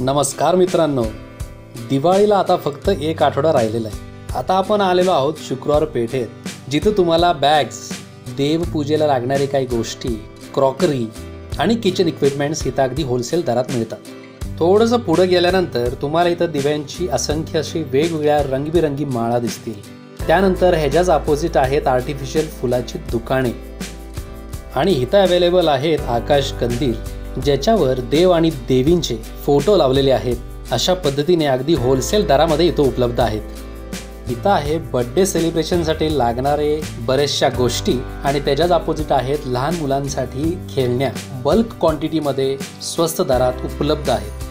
नमस्कार मित्रांनो, दिवाळीला आता फक्त एक आठवडा राहिलेला आहे। आता आपण आलेलो आहोत शुक्रवार पेठेत, जिथे तुम्हाला बॅग्स, देवपूजेला लागणारे काही गोष्टी, क्रॉकरी आणि किचन इक्विपमेंट्स इथं अगदी होलसेल दरात मिळतात। थोडंसं पुढे गेल्यानंतर तुम्हाला इथं दिव्यांची असंख्य अशी वेगवेगळ्या रंगबिरंगी माळा दिसतील। त्यानंतर ह्याच्याच अपोजिट आहेत आर्टिफिशियल फुलाची दुकाने आणि इथं अवेलेबल आहेत आकाश कंदील, ज्याच्यावर देव आणि देवींचे फोटो लावलेले आहेत। अशा पद्धतीने अगदी होलसेल दरामध्ये इथं उपलब्ध आहेत। इथं आहे बर्थडे सेलिब्रेशनसाठी लागणारे बऱ्याचशा गोष्टी आणि त्याच्याच अपोजिट आहेत लहान मुलांसाठी खेळण्या बल्क क्वांटिटीमध्ये स्वस्त दरात उपलब्ध आहेत।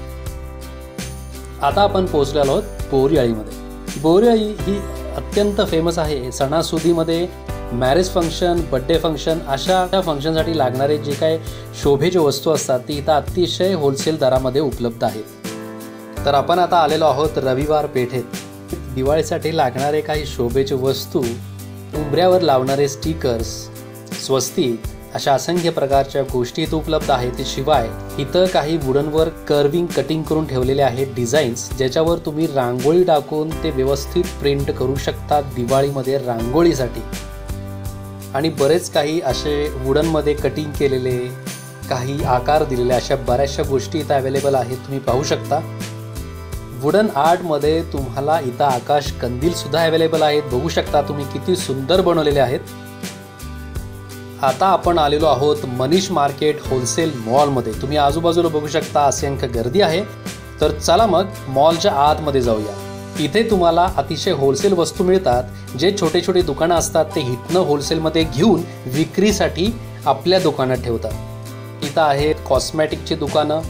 आता आपण पोहोचलेलो आहोत बोरीआळीमध्ये। बोरीआळी ही अत्यंत फेमस आहे सणासुदीमध्ये, मॅरेज फंक्शन, बर्थडे फंक्शन अशा फंक्शनसाठी लागणारे जे काय शोभेचे वस्तू असतात ती इथं अतिशय होलसेल दरामध्ये उपलब्ध आहेत। तर आपण आता आलेलो आहोत रविवार पेठेत। दिवाळीसाठी लागणारे काही शोभेचे वस्तू, उंबऱ्यावर लावणारे स्टिकर्स, स्वस्तिक अशा असंख्य प्रकारच्या गोष्टी इथं उपलब्ध आहेत। शिवाय इथं काही वुडनवर कर्विंग कटिंग करून ठेवलेले आहेत डिझाईन्स, ज्याच्यावर तुम्ही रांगोळी टाकून ते व्यवस्थित प्रिंट करू शकता दिवाळीमध्ये रांगोळीसाठी। आणि बरेच काही असे वुडनमध्ये कटिंग केलेले, काही आकार दिलेले अशा बऱ्याचशा गोष्टी इथं अवेलेबल आहेत, तुम्ही पाहू शकता। वुडन आर्टमध्ये तुम्हाला इथं आकाश कंदील सुद्धा अवेलेबल आहेत, बघू शकता तुम्ही किती सुंदर बनवलेले आहेत। आता आपण आलेलो आहोत मनीष मार्केट होलसेल मॉलमध्ये। तुम्ही आजूबाजूला बघू शकता असंख्य गर्दी आहे। तर चला मग मॉलच्या आतमध्ये जाऊया। इथे तुम्हाला अतिशय होलसेल वस्तू मिळतात, जे छोटे छोटे दुकानं असतात ते इथनं होलसेलमध्ये घेऊन विक्रीसाठी आपल्या दुकानात ठेवतात। इथं आहेत कॉस्मॅटिकची दुकानं,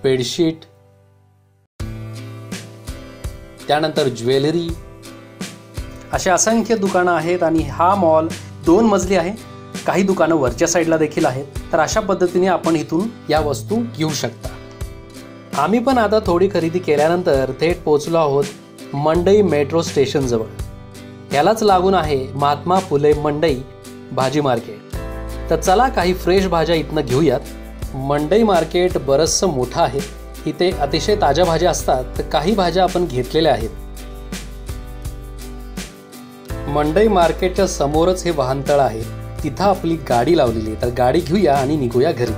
बेडशीट, त्यानंतर ज्वेलरी अशा असंख्य दुकानं आहेत। आणि हा मॉल 2 मजली आहे, काही दुकानं वरच्या साईडला देखील आहेत। तर अशा पद्धतीने आपण इथून या वस्तू घेऊ शकता। आम्ही पण आता थोडी खरेदी केल्यानंतर थेट पोहोचलो आहोत मंडई मेट्रो स्टेशन जवळ। यालाच लागून आहे महात्मा फुले मंडई भाजी मार्केट। तर चला काही फ्रेश भाज्या इथनं घेऊयात। मंडई मार्केट बरंचसं मोठं आहे, इथे अतिशय ताज्या भाज्या असतात। तर काही भाज्या आपण घेतलेल्या आहेत। मंडई मार्केटच्या समोरच हे वाहनतळ आहे, तिथं आपली गाडी लावलेली आहे। तर गाडी घेऊया आणि निघूया घरी।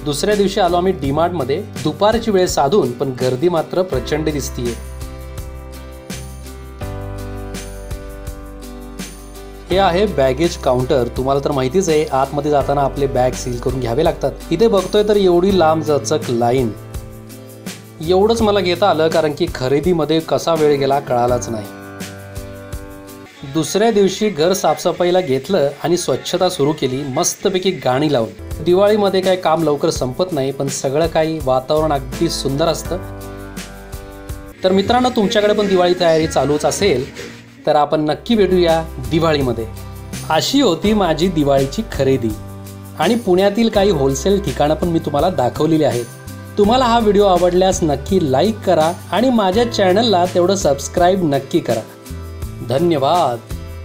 दुसऱ्या दिवशी आलो आम्ही डीमार्ट मध्ये, दुपारची वेळ साधून, पण गर्दी मात्र प्रचंड दिसतीये। हे आहे बॅगेज काउंटर। तुम्हाला तर माहितीच आहे, आतमध्ये जाताना आपले बॅग सील करून घ्यावे लागतात। इथे बघतोय तर एवढी लांब जचक लाईन। एवढंच मला घेता आलं, कारण की खरेदीमध्ये कसा वेळ गेला कळालाच नाही। दुसऱ्या दिवशी घर साफसफाईला घेतलं आणि स्वच्छता सुरू केली, मस्तपैकी गाणी लावून। दिवाळीमध्ये काय काम लवकर संपत नाही, पण सगळं काही वातावरण अगदी सुंदर असतं। तर मित्रांनो, तुमच्याकडे पण दिवाळी तयारी चालूच असेल तर आपण नक्की भेटूया दिवाळीमध्ये। अशी होती माझी दिवाळीची खरेदी आणि पुण्यातील काही होलसेल ठिकाणं पण मी तुम्हाला दाखवलेली आहेत। तुम्हाला हा व्हिडिओ आवडल्यास नक्की लाईक करा आणि माझ्या चॅनलला तेवढं सबस्क्राईब नक्की करा। धन्यवाद।